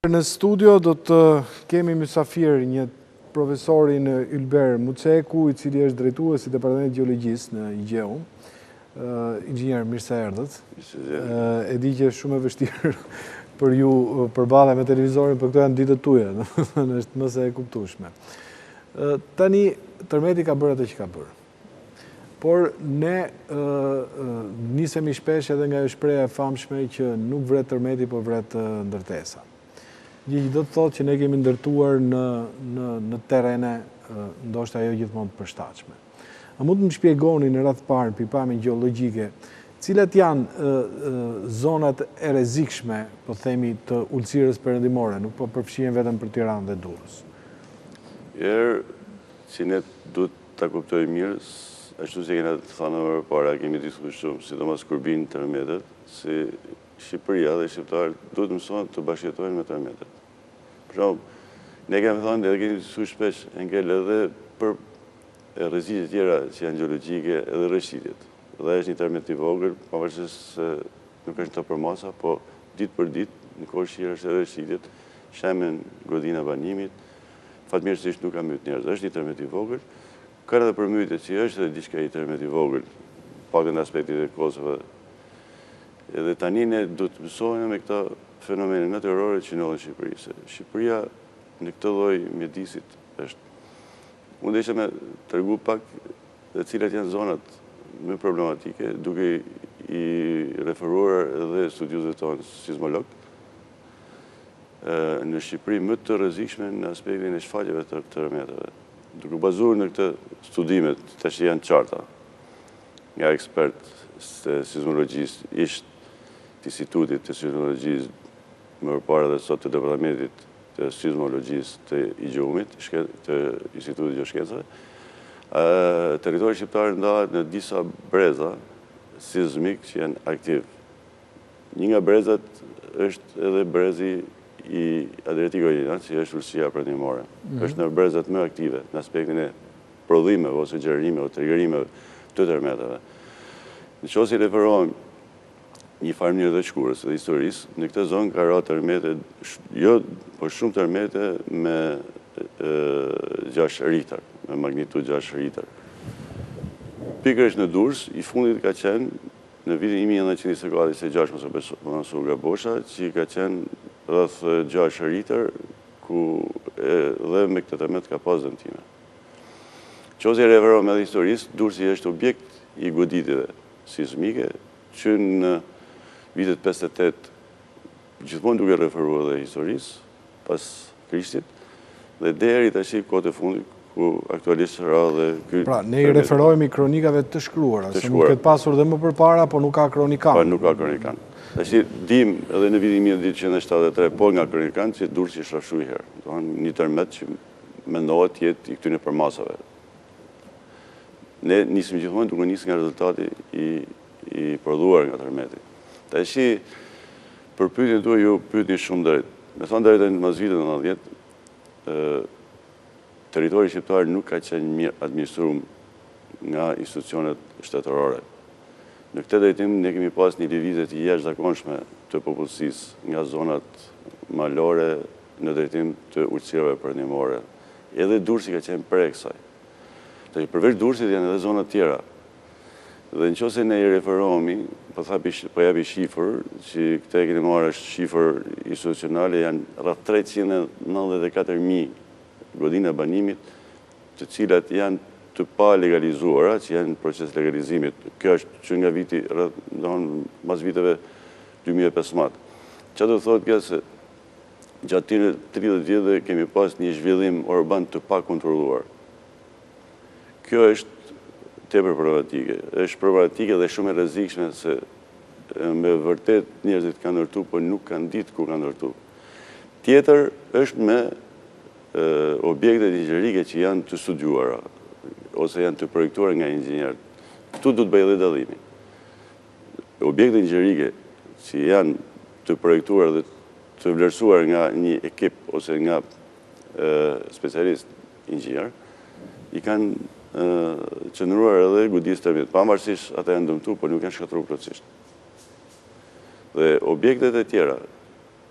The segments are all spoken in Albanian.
Në studio do të kemi mysafir një profesorin Ylber Muceku, i cili është drejtues i Departamentit Gjeologjisë në IGEU. Inxhinier, mirë se erdhët. E di që është shumë e vështirë për ju përballë me televizorin, por këto janë ditët tuaja, domethënë është më se e kuptueshme. Tani Termeti ka bërë atë që ka bërë. Por ne nisemi shpesh edhe nga shpreha e famshme që nuk vret Termeti, por vret ndërtesa. Gjë që do të thotë që ne kemi ndërtuar në terrene ndoshta ajo gjithmonë të përshtatshme. A mund të më shpjegoni në radh parë pikpamjen gjeologjike, cilat janë zonat e rrezikshme, po themi, të ulësirës perëndimore, nuk po përfshihen vetëm për Tiranë dhe Durrës? Si ne duhet ta kuptojmë mirë, ashtu si kena thënë më parë, kemi diskutuar shumë, sidomos kur bin tërmetet, si Shqipëria dhe shqiptarët duhet mësohen të bashkëjetojnë me tërmetet. Për shembull, ne kemi thënë edhe kemi diskutuar shpesh Enkel edhe për rreziqet tjera që janë gjeologjike edhe rreshitjet. Dhe është një tërmet i vogël, pavarësisht se nuk është të përmasa, po ditë për ditë, në kohë shira është edhe rreshitjet, shemen godina banimit, fatmirësisht nuk ka myt njerëz. Është një tërmet i vogël, ka edhe përmytje që është edhe diçka i tërmet i vogël, pak në aspektit e Kosovës. Edhe tani ne duhet të mësohemi me këta fenomene natyrore që ndodhin në Shqipëri. Se Shqipëria në këtë lloj mjedisit është. Unë desha me tregu pak dhe cilat janë zonat më problematike, duke i referuar edhe studiuesve tonë sizmolog. Në Shqipëri më të rrezikshme në aspektin e shfaqjeve të tërmeteve. Duke bazuar në këtë studimet, tash janë qarta nga ekspert të sizmologjisë, ishte të Institutit të Sizmologjisë, më përpara dhe sot të Departamentit të Sizmologjisë të IGEU-mit, të Institutit të Shkencave, territori shqiptar ndahet në disa breza sizmikë që janë aktivë. Një nga brezat është edhe brezi i Adriatik-Jonian, që është ulësia perëndimore. Është në brezat më aktive në aspektin e prodhimeve ose gjenerimeve, trigërimeve të tërmeteve. Në qoftë se referohem një farë mënyrë dhe shkurës dhe historisë, në këtë zonë ka ra tërmete, jo, po shumë tërmete me 6 ritar, me magnitud 6 ritar. Pikërisht në Durrës, i fundit ka qenë, në vitin 1926, mos u gabosha, që ka qenë rreth 6 ritar, ku dhe me këtë tërmet ka pas dëmtime. Qoftë se referohem edhe historisë, Durrësi është objekt i goditjeve sizmike, që në vitet 58, gjithmonë duke referuar dhe historisë, pas Krishtit, dhe deri tash kohët e fundit, ku aktualisht ra dhe ky. Pra, ne i referohemi kronikave të shkruara, se mund ketë pasur dhe më përpara, po nuk ka kronikan. Po nuk ka kronikan. Tash dim edhe në vitin 1973, po nga kronikan, që Durrësi është rrafshuar një herë. Domethënë një tërmet që mendohet jetë i këtyre përmasave. Ne nisim gjithmonë duke nisur nga rezultati i prodhuar nga tërmeti. Tash për pyetjen tuaj ju pyetni shumë drejt. Me thënë drejtën mas vitit 90, territori shqiptar nuk ka qenë mirë administruar nga institucionet shtetërore. Në këtë drejtim ne kemi pas një lëvizje të jashtëzakonshme të popullsisë nga zonat malore në drejtim të ulësirave perëndimore. Edhe Durrësi ka qenë prej kësaj. Tash përveç Durrësit janë edhe zona tjera. Dhe nëse ne i referohemi, po japi shifër, që këte keni marrë është shifër institucionale, janë rreth 394.000 godina banimit, të cilat janë të pa legalizuara, që janë në proces legalizimit. Kjo është që nga viti, mas viteve 2015. Që do thotë kjo se gjatë 30 vjetëve kemi pas një zhvillim urban të pa kontrolluar. Kjo është tepër problematike. Është problematike dhe shumë e rrezikshme se me vërtet njerëzit kanë ndërtu, por nuk kanë ditë ku kanë ndërtu. Tjetër është me objektet inxhinierike që janë të studiuara ose janë të projektuara nga inxhinierët. Këtu duhet bëjë edhe dallimi. Objektet inxhinierike që janë të projektuara dhe të vlerësuar nga një ekip ose nga specialist inxhinier, i kanë qëndruar edhe godisë tërmetit. Pavarësisht ata janë dëmtuar, por nuk janë shkatruar plotësisht. Dhe objektet e tjera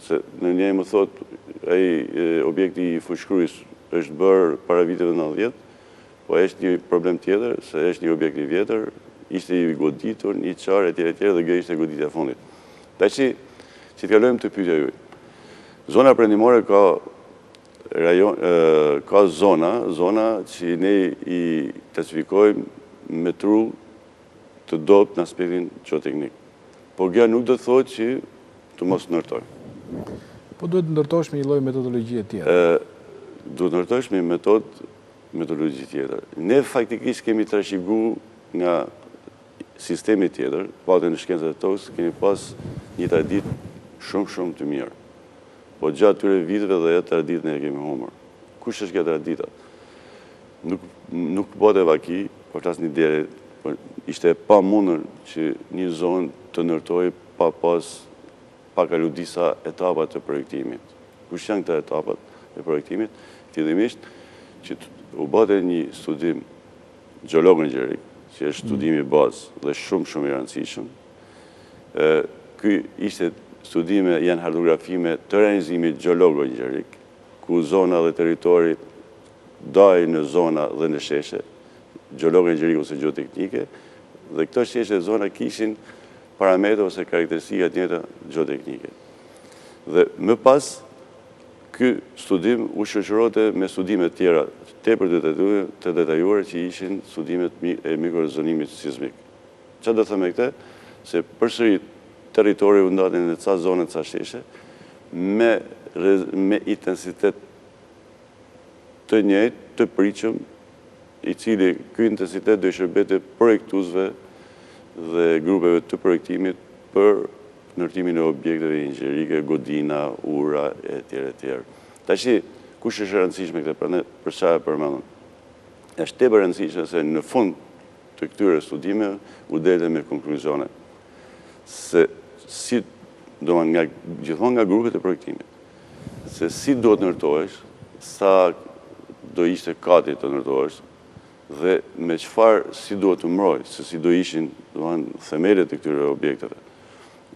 Se në një më thot, objekti i fushkryes është bërë para viteve 90, po është një problem tjetër, se është një objekt i vjetër, ishte i goditur, një qarë, etj. Dhe gjë ishte goditja fundit. Tashi, që të kalojmë të pyetja juaj. Zona perëndimore ka zona që ne i klasifikojmë me tru të dobët në aspektin geoteknik. Po gjë nuk do të thotë që të mos ndërtoj. Po duhet ndërtosh me një lloj metodologjie tjetër. Duhet ndërtosh me metodologji tjetër. Ne faktikisht kemi trashëguar nga sistemi tjetër, patë në shkencët e tokës, kemi pas një traditë shumë të mirë. Po gjatë tyre viteve dhe atë traditën e kemi humbur. Kush është kjo tradita? Nuk bote vaki, po flas një deri, ishte e pamundur që një zonë të ndërtojë pa kalu disa etapa të projektimit. Kush janë këto etapat e projektimit? Fillimisht që u bote një studim gjeolog-mëngjerik, që është studimi bazë dhe shumë i rëndësishëm. Ky ishte studime janë hardografime të realizimit gjeolog-mëngjerik, ku zona dhe territori dajnë në zona dhe në sheshe, gjeolog-mëngjerik ose geoteknike, dhe këto sheshe zona kishin parametra ose karakteristika njëjta geoteknike. Dhe më pas, ky studim u shoqërote me studime tjera tepër të detajuara që ishin studimet e mikrorezonimit sizmik. Çfarë do të them me këtë? Se përsëri territori u ndahet në ca zona, ca sheshe, me intensitet të njëjtë, të pritshëm, i cili ky intensitet do i shërbete projektuesve dhe grupeve të projektimit për ndërtimin e objekteve inxhierike, godina, ura, etj. Tashi, kush është e rëndësishme këtë për çfarë përmendëm? Është tepër e rëndësishme se në fund të këtyre studimeve u dele me konkluzione se si gjithmonë nga grupet e projektimit, se si do të ndërtohesh, sa do ishte kati të ndërtohesh dhe me çfarë si duhet të mbroj, se si do ishin themelet e këtyre objekteve.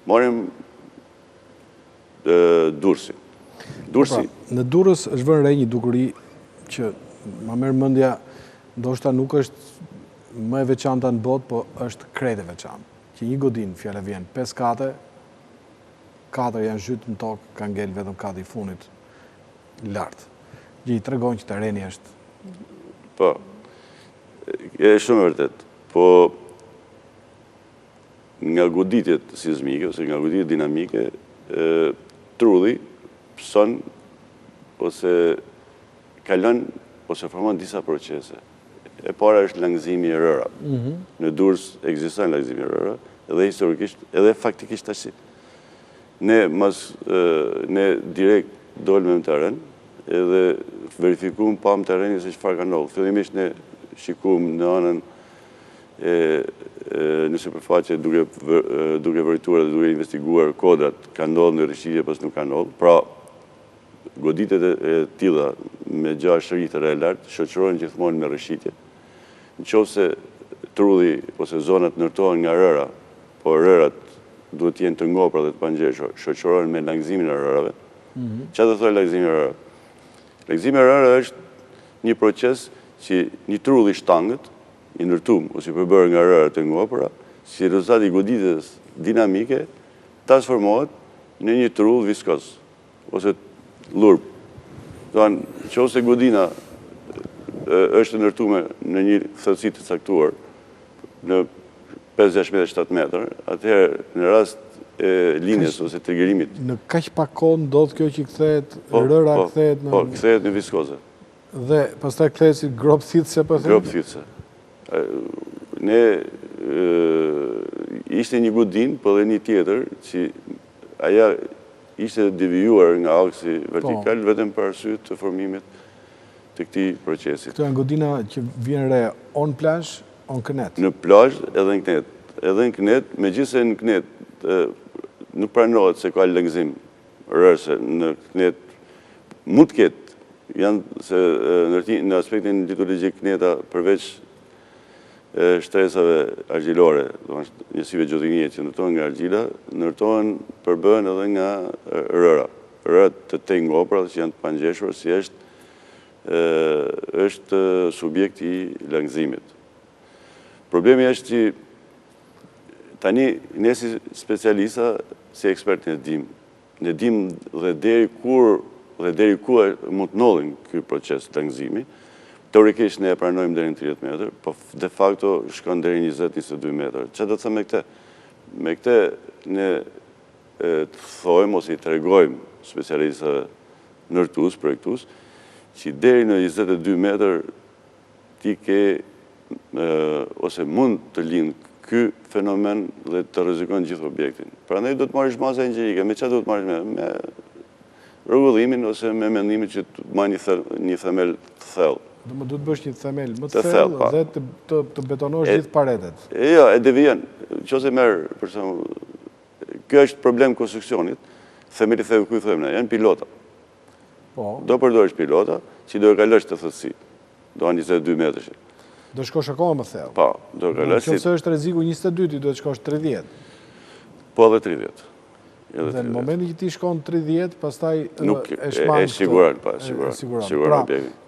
Marrim Durrësin. Në Durrës është vënë re një dukuri që ma merr mendja, ndoshta nuk është më e veçanta në botë, po është krejt e veçantë. Që një godinë, fjala vjen 5 kate, 4 janë zhytur në tokë, ka ngel vetëm kati i fundit lart. Gjë i tregon që terreni është. Po. E shumë vërtet. Po nga goditjet sizmike ose nga goditjet dinamike, trulli son ose kalon ose formon disa procese. E para është langëzimi i rërave. Në Durrës ekziston langëzimi i rërave, edhe historikisht, edhe faktikisht tash. Ne direkt dolëm në terren, edhe verifikuam pam terrenin se çfarë ka ndodhur. Fillimisht ne shikuam në anën në sipërfaqe duke vërtetuar dhe duke investiguar kodrat, ka ndodhur në rrishitje pas nuk ka ndodhur. Pra, goditet e tilla me gjashtë rrithëra e lartë shoqërohen gjithmonë me rrishitje. Nëse trulli ose zonat ndërtohen nga rëra, po rërat duhet të jenë të ngopura dhe të pangjeshura, shoqërohen me langëzimin e rërave. Çfarë do thotë langëzimi i rërave? Langëzimi i rërave është një proces që një trull i shtangët, i ndërtuar ose i përbërë nga rëra të ngopura, si rezultat i goditjes dinamike, transformohet në një trull viskoz ose lurp. Nëse godina është ndërtuar në një thellësi të caktuar në 5-6 metra, 7 metra, atëherë në rast e linjes ose trigërimit. Në kaq pak kohë ndodh kjo që kthehet rëra kthehet në kthehet në viskoze. Dhe pastaj kthehet si grop thithse po them. Grop thithse. Ne ishte një godinë, po dhe një tjetër që aja ishte devijuar nga aksi vertikal vetëm për arsye të formimit të këtij procesi. Këto janë godina që vjen re on plazh, on kënet. Në plazh edhe në kënet. Edhe në kënet, megjithëse në kënet nuk pranohet se ka lëngëzim rërse në kënet, mund të ketë, janë se në aspektin litologjik këneta përveç shtresave argjilore, njësive gjotinie që ndërtohen nga argjila, ndërtohen përbën edhe nga rëra. Rërat të tej ngopra që janë të pangjeshur si është subjekt i langëzimit. Problemi është që tani ne si specialista, si ekspert në dim dhe deri ku mund të ndodhin ky proces langëzimi. Teorikisht ne e pranojmë deri në 30 metër, po de facto shkon deri 20-22 metër. Çfarë do të them me këtë? Me këtë ne të thojmë ose i tregojmë specialistëve ndërtues, projektues, që deri në 22 metër ti ke ose mund të lind ky fenomen dhe të rrezikon gjithë objektin. Prandaj do të marrësh masa empirike, me çfarë do të marrësh me rregullimin ose me mendimin që të marrë një themel të thellë. Do të bësh një themel më të thellë dhe të betonosh gjithë paretet. Jo, e devijon. Nëse merr për shembull, kjo është problem konstruksionit, themeli thellë ku i thëmë ne, janë pilota. Po. Do përdorish pilota, që do e kalosh të thellësi. Do anë 22 metrash. Do shkosh akoma më thellë. Po, do kalosh. Nëse është rreziku 22, ti do të shkosh 30. Po edhe 30. Dhe në momentin që ti shkon 30, pastaj e shmang. E siguron, pa, siguron. Pra,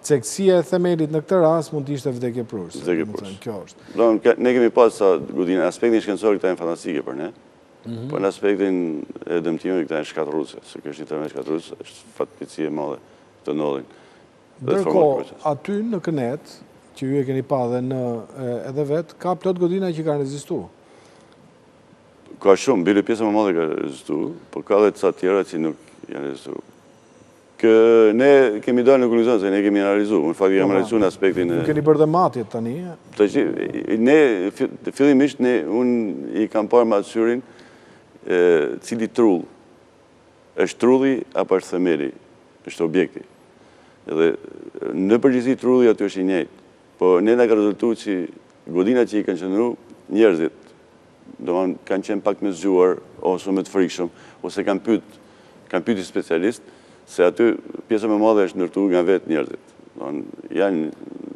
cekësia e themelit në këtë rast mund të ishte vdekje prurse. Vdekje prurse. Kjo është. Ne kemi pas sa godina, aspektin shkencor këta janë fantastike për ne, po në aspektin e dëmtimit këta janë shkatërruese, se kjo është një tërmet shkatërrues, është fatkeqësi e madhe të ndodhin. Ndërkohë, aty në Kënet, që ju e keni pa dhe edhe vetë, ka plot godina që kanë rezistuar. Ka shumë, bile pjesë më madhe ka rezistu, por ka dhe të sa tjera që nuk janë rezistu. Ne kemi dalë në konkluzion se ne kemi analizu, në fakt jam analizu në aspektin e... Nuk keni bërë dhe matjet tani? Ne, fillimisht, unë i kam parë me atë syrin cili trull, është trulli apo është themeli, është objekti. Edhe në përgjithësi trulli aty është i njëjtë, po ne na ka rezultuar që godina që i kanë qëndru njerëzit, kanë qenë pak me zgjuar, ose me të frikshëm, ose kanë pyeti specialist, se aty pjesa më madhe është ndërtuar nga vetë njerëzit.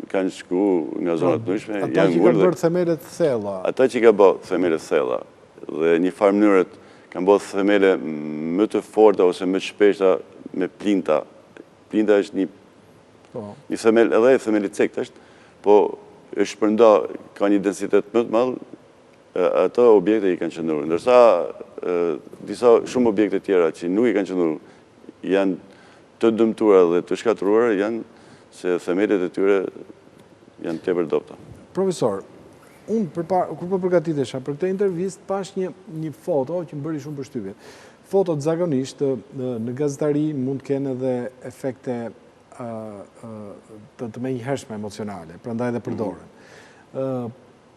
Kanë shku nga zonat të ndryshme, ata që kanë bërë themelet thella. Ata që kanë bërë themelet thella, dhe një farë mënyrët kanë bërë themele më të forta ose më të shpeshta me plinta. Plinta është një themel, edhe themelit cekt është, po është shpërnda, ka një densitet më të madh, ato objekte i kanë qëndruar. Ndërsa disa shumë objekte tjera që nuk i kanë qëndruar, janë të dëmtuara dhe të shkatruara, janë se themelet e tyre janë tepër dobta. Profesor, unë kur po përgatitesha për këtë intervistë, pash një foto që më bëri shumë përshtypje. Fotot zakonisht në gazetari mund të kenë edhe efekte të menjëhershme emocionale, prandaj dhe përdoren.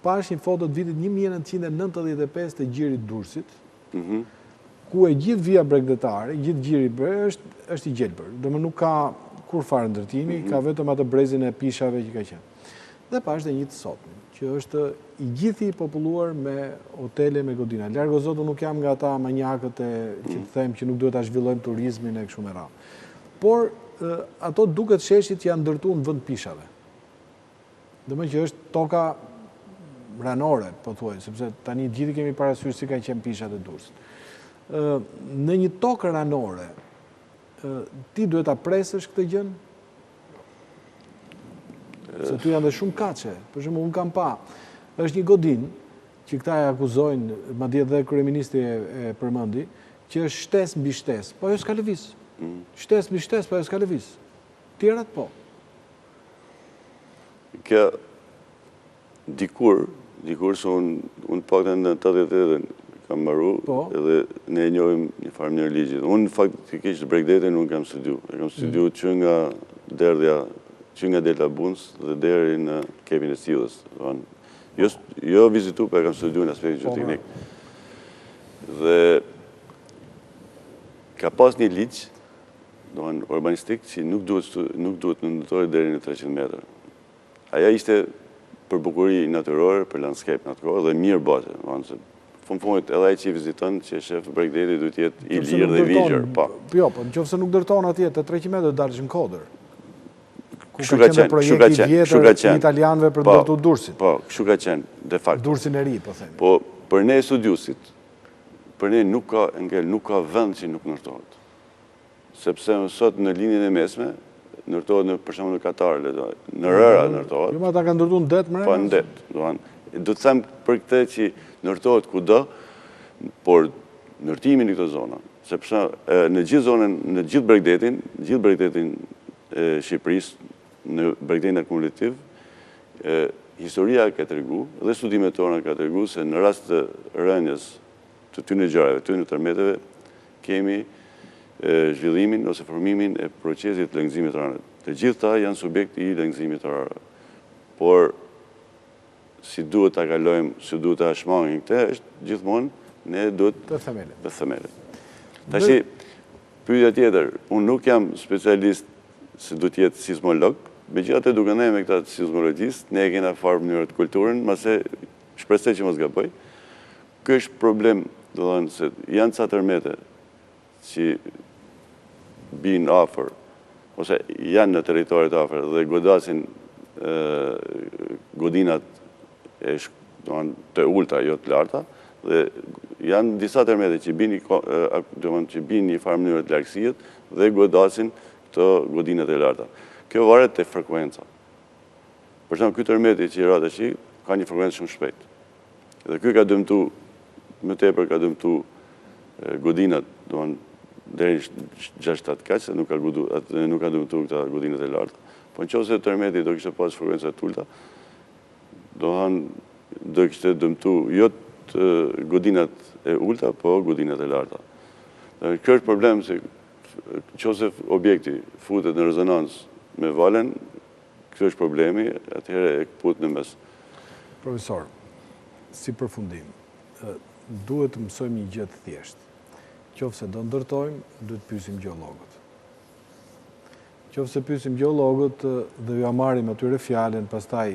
Pash një foto të vitit 1995 të gjirit Durrësit, ku e gjithë via bregdetare, gjithë gjiri është i gjelbër. Dhe më nuk ka kur farë ndërtimi, ka vetëm atë brezin e pishave që ka qenë. Dhe pash dhe një të sotën, që është i gjithi i populluar me hotele, me godina. Largo zotu nuk jam nga ata manjakët që të them që nuk duhet ta zhvillojmë turizmin e kështu me radhë. Por ato duket sheshit që janë ndërtuar në vend pishave. Dhe më që është toka ranore, po thuaj, sepse tani gjithi kemi parasysh si kanë qenë pishat e Durrësit. Në një tokë ranore, ti duhet ta presësh këtë gjën? Se tu janë dhe shumë kaçe. Për shembull, unë kam pa, është një godinë që këta e akuzojnë, madje dhe kryeministri e përmendi, që është shtesë mbi shtesë, po ajo s'ka lëviz. Shtesë mbi shtesë, po ajo s'ka lëviz. Tjerat po. Kjo dikur se unë paktën në 88 kam mbaru, edhe ne e njohim një farë mënyrë ligjit. Unë faktikisht bregdetin unë kam studiu. E kam studiu që nga derdhja, që nga Delta Bunës dhe deri në kepin e Sillës. Jo vizitu, për e kam studiu në aspektin geoteknik. Dhe ka pas një ligj, urbanistik, që nuk duhet në ndërtore deri në 300 metrë. Aja ishte për bukuri natyrore, për landscape në atë kohë, dhe mirë bate. Fundit edhe ai që i viziton, që e shef bregdeti duhet jetë i lirë dhe i vigjër. Jo, po nëse nuk dërton atje të 300 metrë dalësh në Kodër. Ku ka qenë projekti vjetër i italianëve për ndërtu Durrësit. Po, kështu ka qenë, de facto. Durrësin e ri, po themi. Po, për ne studiusit, për ne nuk ka vend që nuk ndërtohet. Sepse sot në linjën e mesme, ndërtohet për shembull në Katar, në rëra ndërtohet. Jo, ma ta kanë ndërtuar në det më? Po, në det. Do të them për këtë që ndërtohet kudo, por ndërtimin në këto zona, sepse në gjithë zonën, në gjithë bregdetin e Shqipërisë, në bregdetin akumulativ, historia ka tregu dhe studimet tona ka tregu se në rast të rënjes të tyne gjareve, të tyne tërmeteve, kemi zhvillimin ose formimin e procesit të lëngëzimit të rënët. Të gjithë ta janë subjekt i lëngëzimit të rënët. Por, si duhet të kalojmë, si duhet të shmangin këte, është gjithmonë ne duhet të themelet. Tashi, pyetja tjetër, unë nuk jam specialist se duhet jetë sismolog, me gjithë atë duke ne me këta sismologjist, ne e kena farë mënyrët kulturën, mase shpresoj që mos gaboj. Ky është problem, do të thënë se janë ca tërmete që binë afër, ose janë në territorit afër dhe godasin godinat të ulta, jo të larta, dhe janë disa tërmete që binë një farë mënyrët largësijet dhe godasin këto godinat e larta. Kjo varet të frekuenca. Për shembull, ky tërmeti që i ra tash ka një frekuencë shumë shpejt. Dhe ky ka dëmtu, më tepër ka dëmtu godinat, deri 6-7 kaq, se nuk ka dëmtu këta godinat e larta. Po nëse tërmeti do kishte pas frekuenca të ulta, do kishte dëmtu jo godinat e ulta, po godinat e larta. Kjo është problem se nëse objekti futet në rezonancë me valen, kjo është problemi, atëherë e këput në mes. Profesor, si përfundim, duhet të mësojmë një gjë të thjeshtë. Qofse do ndërtojmë, duhet pyesim gjeologët. Qofse pyesim gjeologët dhe ju marrim atyre fjalën, pastaj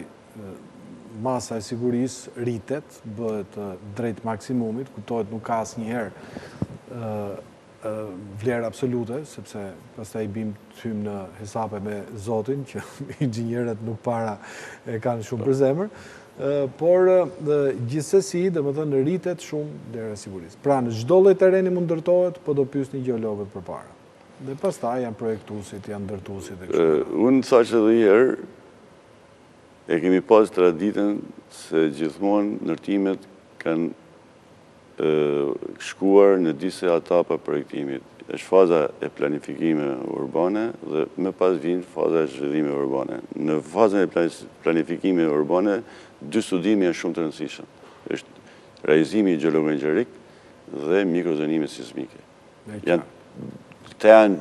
masa e sigurisë rritet, bëhet drejt maksimumit, kuptohet nuk ka asnjëherë vlerë absolute, sepse pastaj bim të hymë në hesape me Zotin, që inxhinierët nuk para e kanë shumë për zemër, por gjithsesi, domethënë rritet shumë dera sigurisë. Pra në çdo lloj terreni mund ndërtohet, po do pyesni gjeologët përpara. Dhe pastaj janë projektuesit, janë ndërtuesit e kështu. Unë thash edhe një herë, e kemi pas traditën se gjithmonë ndërtimet kanë shkuar në disa etapa projektimit. Është faza e planifikime urbane dhe më pas vjen faza e zhvillimit urbane. Në fazën e planifikimit urbane, dy studime janë shumë të rëndësishëm. Është realizimi gjeologjerik dhe mikrozonimi sizmike. Këto janë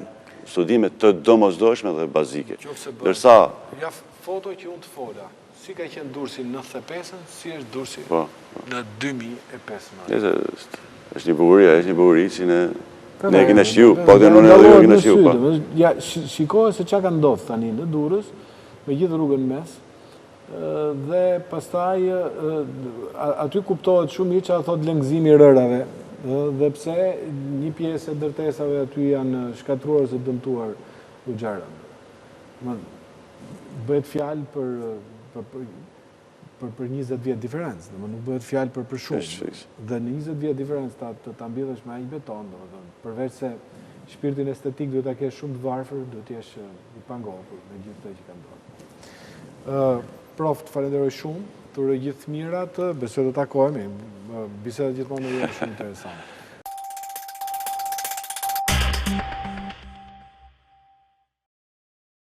studime të domosdoshme dhe bazike. Ndërsa ja foto që unë të fola. Si ka qenë Durrësi në 95-ën, si është Durrësi në 2015. Është një bukurie që ne kena shiju, po dhe në kena shiju. Shikohet se çka ka ndodhur tani në Durrës, me gjithë rrugën mes, dhe pastaj aty kuptohet shumë mirë çfarë thotë lëngëzimi i rërave, dhe pse një pjesë e ndërtesave aty janë shkatruar ose dëmtuar u xharën. Bëhet fjalë për 20 vjet diferencë, nuk bëhet fjalë për shumë. Dhe në 20 vjet diferencë ta mbjellësh me aq beton, përveç se shpirtin estetik duhet ta kesh shumë të varfër, duhet të jesh i pangohur me gjithë ato që ka ndodhur. Prof, të falenderoj shumë, të uroj gjithë të mirat, besoj të takohemi, biseda gjithmonë është shumë interesante.